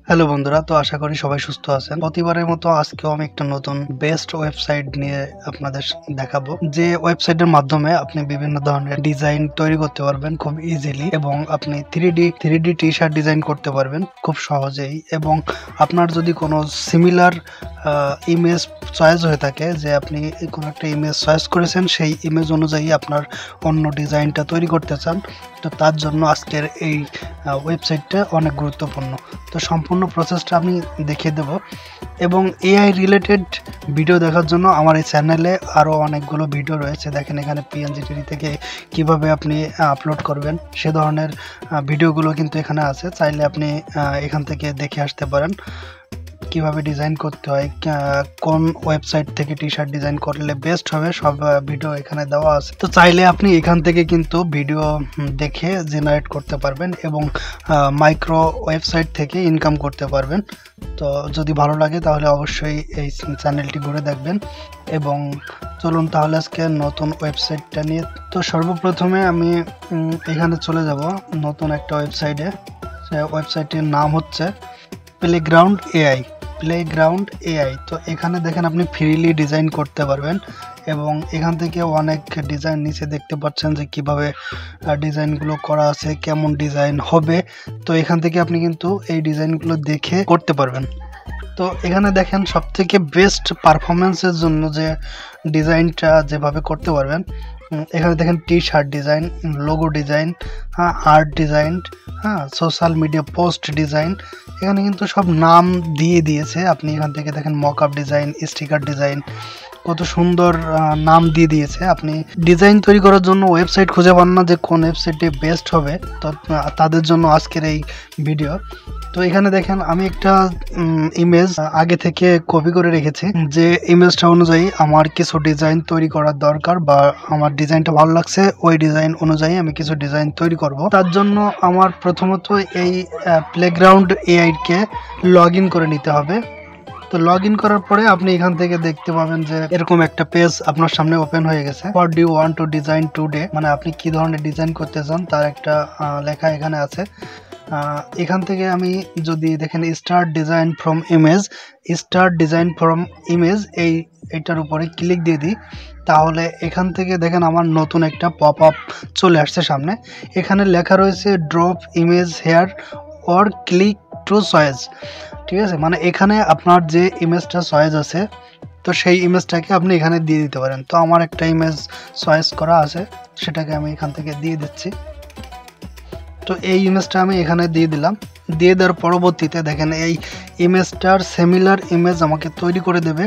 Hello বন্ধুরা, তো আশা করি সবাই সুস্থ আছেন। প্রতিবারের মতো আজকেও আমি একটা নতুন বেস্ট ওয়েবসাইট নিয়ে আপনাদের দেখাবো, যে ওয়েবসাইটের মাধ্যমে আপনি বিভিন্ন ধরনের ডিজাইন তৈরি করতে পারবেন খুব ইজিলি, এবং আপনি three D T shirt design করতে পারবেন খুব সহজেই। এবং আপনার যদি কোনো সিমিলার ইমেজ চয়েস হয়ে থাকে, যে আপনি কোনো একটা ইমেজ চয়েস করেছেন, সেই ইমেজ অনুযায়ী আপনার অন্য ডিজাইনটা তৈরি করতে চান, তো তার জন্য আজকের এই ওয়েবসাইটটা অনেক গুরুত্বপূর্ণ। তো সম্পূর্ণ প্রসেসটা আমি দেখিয়ে দেব, এবং এআই রিলেটেড ভিডিও দেখার জন্য আমার এই চ্যানেলে আরও অনেকগুলো ভিডিও রয়েছে। দেখেন এখানে পিএনজি থেকে কিভাবে আপনি আপলোড করবেন সে ধরনের ভিডিওগুলো কিন্তু এখানে আছে, চাইলে আপনি এখান থেকে দেখে আসতে পারেন কিভাবে ডিজাইন করতে হয়, কোন ওয়েবসাইট থেকে টি শার্ট ডিজাইন করলে বেস্ট হবে, সব ভিডিও এখানে দেওয়া আছে। তো চাইলে আপনি এখান থেকে কিন্তু ভিডিও দেখে জেনারেট করতে পারবেন এবং মাইক্রো ওয়েবসাইট থেকে ইনকাম করতে পারবেন। তো যদি ভালো লাগে তাহলে অবশ্যই এই চ্যানেলটি ঘুরে দেখবেন। এবং চলুন তাহলে আজকে নতুন ওয়েবসাইটটা নিয়ে। তো সর্বপ্রথমে আমি এখানে চলে যাব নতুন একটা ওয়েবসাইটে। সে ওয়েবসাইটের নাম হচ্ছে প্লেগ্রাউন্ড এআই। তো এখানে দেখেন আপনি ফ্রিলি ডিজাইন করতে পারবেন, এবং এখান থেকে অনেক ডিজাইন নিচে দেখতে পাচ্ছেন যে কিভাবে ডিজাইনগুলো করা আছে, কেমন ডিজাইন হবে। তো এখান থেকে আপনি কিন্তু এই ডিজাইনগুলো দেখে করতে পারবেন। তো এখানে দেখেন সবথেকে বেস্ট পারফরমেন্সের জন্য যে ডিজাইনটা যেভাবে করতে পারবেন, এখানে দেখেন T shirt design, logo design, art design, social media post design, এখানে কিন্তু সব নাম দিয়ে দিয়েছে। আপনি এখান থেকে দেখেন মকআপ ডিজাইন, স্টিকার ডিজাইন, কত সুন্দর নাম দিয়ে দিয়েছে। আপনি ডিজাইন তৈরি করার জন্য ওয়েবসাইট খুঁজে পান না যে কোন ওয়েবসাইটে বেস্ট হবে, তো তাদের জন্য আজকের এই ভিডিও। তো এখানে দেখেন আমি একটা ইমেজ আগে থেকে কপি করে রেখেছি, যে ইমেজটা অনুযায়ী আমার কিছু ডিজাইন তৈরি করার দরকার, বা আমার ডিজাইনটা ভালো লাগছে, ওই ডিজাইন অনুযায়ী আমি কিছু ডিজাইন তৈরি করব। তার জন্য আমার প্রথমত এই playground AI K log in করে নিতে হবে। তো লগ ইন করার পরে আপনি এখান থেকে দেখতে পাবেন যে এরকম একটা পেজ আপনার সামনে ওপেন হয়ে গেছে। What do you want to design today, মানে আপনি কি ধরনের ডিজাইন করতে চান তার একটা লেখা এখানে আছে। এখান থেকে আমি যদি দেখেন স্টার্ট ডিজাইন ফ্রম ইমেজ এইটার উপরে ক্লিক দিয়ে দিই, তাহলে এখান থেকে দেখেন আমার নতুন একটা পপ আপ চলে আসছে সামনে। এখানে লেখা রয়েছে drop image here or click to choice. ঠিক আছে, মানে এখানে আপনার যে ইমেজটা চয়েস আছে, তো সেই ইমেজটাকে আপনি এখানে দিয়ে দিতে পারেন। তো আমার একটা ইমেজ চয়েস করা আছে, সেটাকে আমি এখান থেকে দিয়ে দিচ্ছি। তো এই ইমেজটা আমি এখানে দিয়ে দিলাম। দিয়ে দেওয়ার পরবর্তীতে দেখেন এই ইমেজটার সিমিলার ইমেজ আমাকে তৈরি করে দেবে,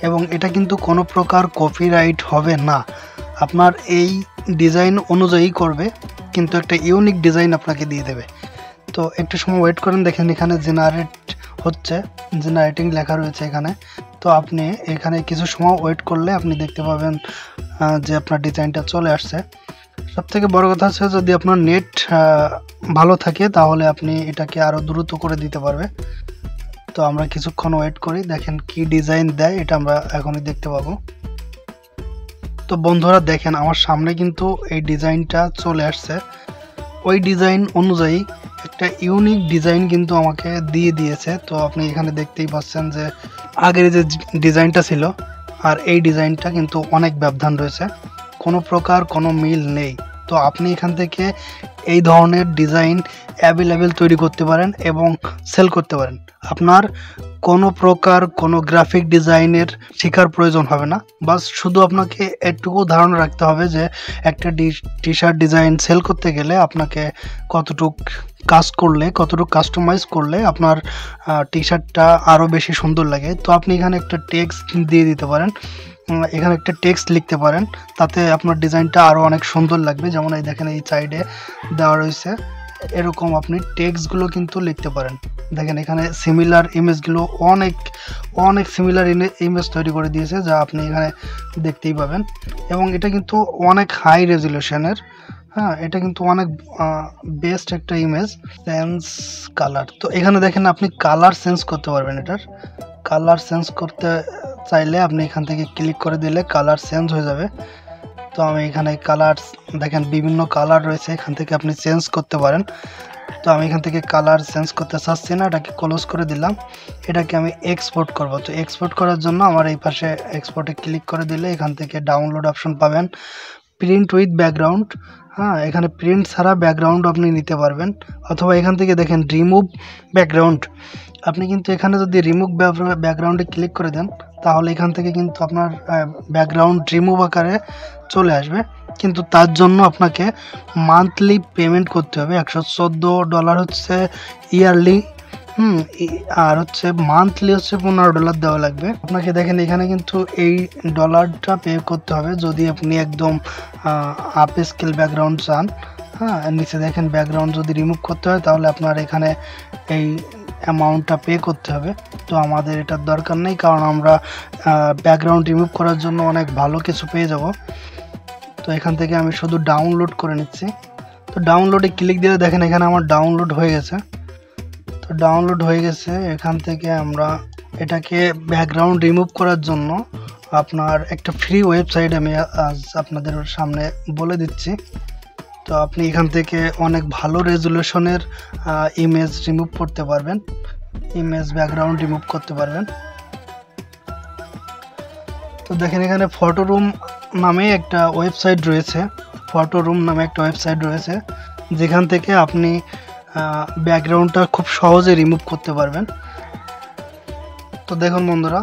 এবং এটা কিন্তু কোনো প্রকার কপিরাইট হবে না, আপনার এই ডিজাইন অনুযায়ী করবে, কিন্তু একটা ইউনিক ডিজাইন আপনাকে দিয়ে দেবে। তো একটু সময় ওয়েট করেন, দেখেন এখানে জেনারেটিং লেখা রয়েছে এখানে। তো আপনি এখানে কিছু সময় ওয়েট করলে আপনি দেখতে পাবেন যে আপনার ডিজাইনটা চলে আসছে। সবথেকে বড় কথা হচ্ছে, যদি আপনার নেট ভালো থাকে তাহলে আপনি এটাকে আরও দ্রুত করে দিতে পারবে। তো আমরা কিছুক্ষণ ওয়েট করি, দেখেন কি ডিজাইন দেয় এটা আমরা এখনই দেখতে পাবো। তো বন্ধুরা দেখেন আমার সামনে কিন্তু এই ডিজাইনটা চলে আসছে। ওই ডিজাইন অনুযায়ী একটা ইউনিক ডিজাইন কিন্তু আমাকে দিয়ে দিয়েছে। তো আপনি এখানে দেখতেই পাচ্ছেন যে আগের যে ডিজাইনটা ছিল আর এই ডিজাইনটা কিন্তু অনেক ব্যবধান রয়েছে, কোনো প্রকার কোনো মিল নেই। তো আপনি এখান থেকে এই ধরনের ডিজাইন অ্যাভেলেবেল তৈরি করতে পারেন এবং সেল করতে পারেন। আপনার কোনো প্রকার কোনো গ্রাফিক ডিজাইনের শেখার প্রয়োজন হবে না, বাস শুধু আপনাকে এটুকু ধারণা রাখতে হবে যে একটা টি শার্ট ডিজাইন সেল করতে গেলে আপনাকে কতটুক কাজ করলে, কতটুকু কাস্টমাইজ করলে আপনার টি শার্টটা আরও বেশি সুন্দর লাগে। তো আপনি এখানে একটা টেক্সট দিয়ে দিতে পারেন, এখানে একটা টেক্সট লিখতে পারেন, তাতে আপনার ডিজাইনটা আরও অনেক সুন্দর লাগবে। যেমন এই দেখেন এই সাইডে দেওয়া রয়েছে, এরকম আপনি টেক্সটগুলো কিন্তু লিখতে পারেন। দেখেন এখানে সিমিলার ইমেজগুলো অনেক সিমিলার ইমেজ তৈরি করে দিয়েছে, যা আপনি এখানে দেখতেই পাবেন। এবং এটা কিন্তু অনেক হাই রেজুলেশনের, এটা কিন্তু অনেক বেস্ট একটা ইমেজ। চেঞ্জ কালার, তো এখানে দেখেন আপনি কালার চেঞ্জ করতে পারবেন। এটার কালার চেঞ্জ করতে চাইলে আপনি এখান থেকে ক্লিক করে দিলে কালার চেঞ্জ হয়ে যাবে। তো আমি এখানে কালার দেখেন বিভিন্ন কালার রয়েছে, এখান থেকে আপনি চেঞ্জ করতে পারেন। তো আমি এখান থেকে কালার চেঞ্জ করতে চাচ্ছি না, এটাকে ক্লোজ করে দিলাম। এটাকে আমি এক্সপোর্ট করব। তো এক্সপোর্ট করার জন্য আমার এই পাশে এক্সপোর্টে ক্লিক করে দিলে এখান থেকে ডাউনলোড অপশন পাবেন, প্রিন্ট উইথ ব্যাকগ্রাউন্ড। হ্যাঁ, এখানে প্রিন্ট ছাড়া ব্যাকগ্রাউন্ড আপনি নিতে পারবেন, অথবা এখান থেকে দেখেন রিমুভ ব্যাকগ্রাউন্ড। আপনি কিন্তু এখানে যদি রিমুভ ব্যাকগ্রাউন্ডে ক্লিক করে দেন তাহলে এখান থেকে কিন্তু আপনার ব্যাকগ্রাউন্ড রিমুভ আকারে চলে আসবে, কিন্তু তার জন্য আপনাকে মান্থলি পেমেন্ট করতে হবে। $114 হচ্ছে ইয়ারলি, আর হচ্ছে মান্থলি হচ্ছে $15 দেওয়া লাগবে আপনাকে। দেখেন এখানে কিন্তু এই ডলারটা পে করতে হবে যদি আপনি একদম আপ স্কেল ব্যাকগ্রাউন্ড চান। হ্যাঁ, নিচে দেখেন ব্যাকগ্রাউন্ড যদি রিমুভ করতে হয় তাহলে আপনার এখানে এই অ্যামাউন্টটা পে করতে হবে। তো আমাদের এটার দরকার নেই, কারণ আমরা ব্যাকগ্রাউন্ড রিমুভ করার জন্য অনেক ভালো কিছু পেয়ে যাব। তো এখান থেকে আমি শুধু ডাউনলোড করে নিচ্ছি। তো ডাউনলোডে ক্লিক দিলে দেখেন এখানে আমার ডাউনলোড হয়ে গেছে। তো ডাউনলোড হয়ে গেছে, এখান থেকে আমরা এটাকে ব্যাকগ্রাউন্ড রিমুভ করার জন্য আপনার একটা ফ্রি ওয়েবসাইট আমি আজ আপনাদের সামনে বলে দিচ্ছি। তো আপনি এখান থেকে অনেক ভালো রেজুলেশনের ইমেজ রিমুভ করতে পারবেন, ইমেজ ব্যাকগ্রাউন্ড রিমুভ করতে পারবেন। তো দেখেন এখানে ফটোরুম নামে একটা ওয়েবসাইট রয়েছে, ফটোরুম নামে একটা ওয়েবসাইট রয়েছে যেখান থেকে আপনি ব্যাকগ্রাউন্ডটা খুব সহজে রিমুভ করতে পারবেন। তো দেখুন বন্ধুরা,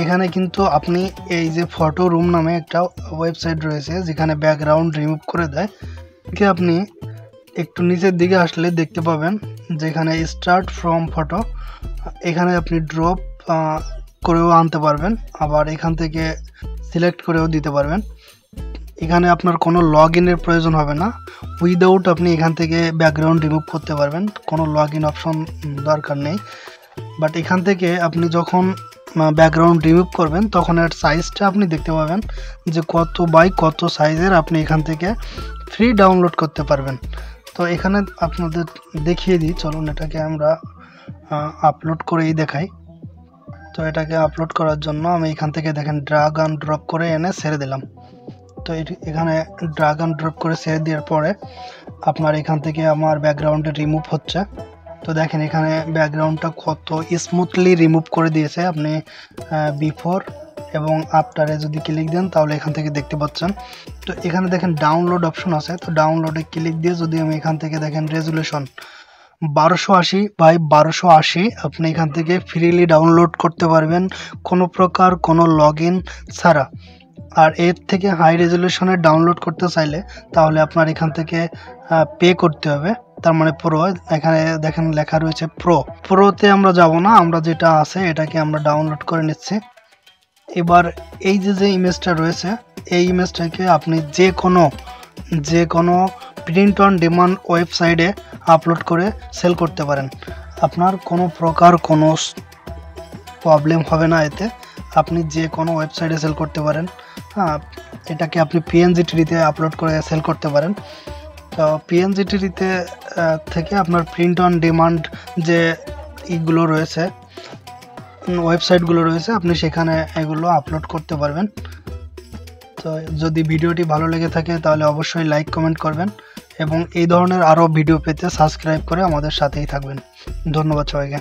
এখানে কিন্তু আপনি এই যে ফটোরুম নামে একটা ওয়েবসাইট রয়েছে যেখানে ব্যাকগ্রাউন্ড রিমুভ করে দেয়, আপনি একটু নিচের দিকে আসলে দেখতে পাবেন যেখানে স্টার্ট ফ্রম ফটো, এখানে আপনি ড্রপ করেও আনতে পারবেন, আবার এখান থেকে সিলেক্ট করেও দিতে পারবেন। এখানে আপনার কোনো লগ ইনের প্রয়োজন হবে না, উইদাউট আপনি এখান থেকে ব্যাকগ্রাউন্ড রিমুভ করতে পারবেন, কোনো লগ ইন অপশন দরকার নেই। বাট এখান থেকে আপনি যখন ব্যাকগ্রাউন্ড রিমুভ করবেন তখন এর সাইজটা আপনি দেখতে পাবেন যে কত বাই কত সাইজের আপনি এখান থেকে ফ্রি ডাউনলোড করতে পারবেন। তো এখানে আপনাদের দেখিয়ে দিই, চলুন এটাকে আমরা আপলোড করেই দেখাই। তো এটাকে আপলোড করার জন্য আমি এখান থেকে দেখেন ড্রাগ অ্যান্ড ড্রপ করে এনে ছেড়ে দিলাম। তো এখানে ড্রাগ অ্যান্ড ড্রপ করে ছেড়ে দেওয়ার পরে আপনার এখান থেকে আমার ব্যাকগ্রাউন্ডে রিমুভ হচ্ছে। তো দেখেন এখানে ব্যাকগ্রাউন্ডটা কত স্মুথলি রিমুভ করে দিয়েছে। আপনি বিফোর এবং আফটারে যদি ক্লিক দেন তাহলে এখান থেকে দেখতে পাচ্ছেন। তো এখানে দেখেন ডাউনলোড অপশন আছে, তো ডাউনলোডে ক্লিক দিয়ে যদি আমি এখান থেকে দেখেন রেজুলেশন 1280x1280 আপনি এখান থেকে ফ্রিলি ডাউনলোড করতে পারবেন কোনো প্রকার কোনো লগ ইন ছাড়া। আর এর থেকে হাই রেজুলেশনের ডাউনলোড করতে চাইলে তাহলে আপনার এখান থেকে পে করতে হবে, তার মানে প্রো। এখানে দেখেন লেখা রয়েছে প্রোতে আমরা যাব না, আমরা যেটা আছে এটাকে আমরা ডাউনলোড করে নিচ্ছি। এবার এই যে ইমেজটা রয়েছে এই ইমেজটাকে আপনি যে কোনো প্রিন্ট অন ডিমান্ড ওয়েবসাইটে আপলোড করে সেল করতে পারেন, আপনার কোনো প্রকার কোনো প্রবলেম হবে না এতে। আপনি যে কোনো ওয়েবসাইটে সেল করতে পারেন। হ্যাঁ, এটাকে আপনি পিএনজিটিতে আপলোড করে সেল করতে পারেন। তো পিএনজিটিতে থেকে আপনার প্রিন্ট অন ডিমান্ড যে ইগুলো রয়েছে, ওয়েবসাইটগুলো রয়েছে, আপনি সেখানে এগুলো আপলোড করতে পারবেন। তো যদি ভিডিওটি ভালো লেগে থাকে তাহলে অবশ্যই লাইক কমেন্ট করবেন এবং এই ধরনের আরও ভিডিও পেতে সাবস্ক্রাইব করে আমাদের সাথেই থাকবেন। ধন্যবাদ সবাইকে।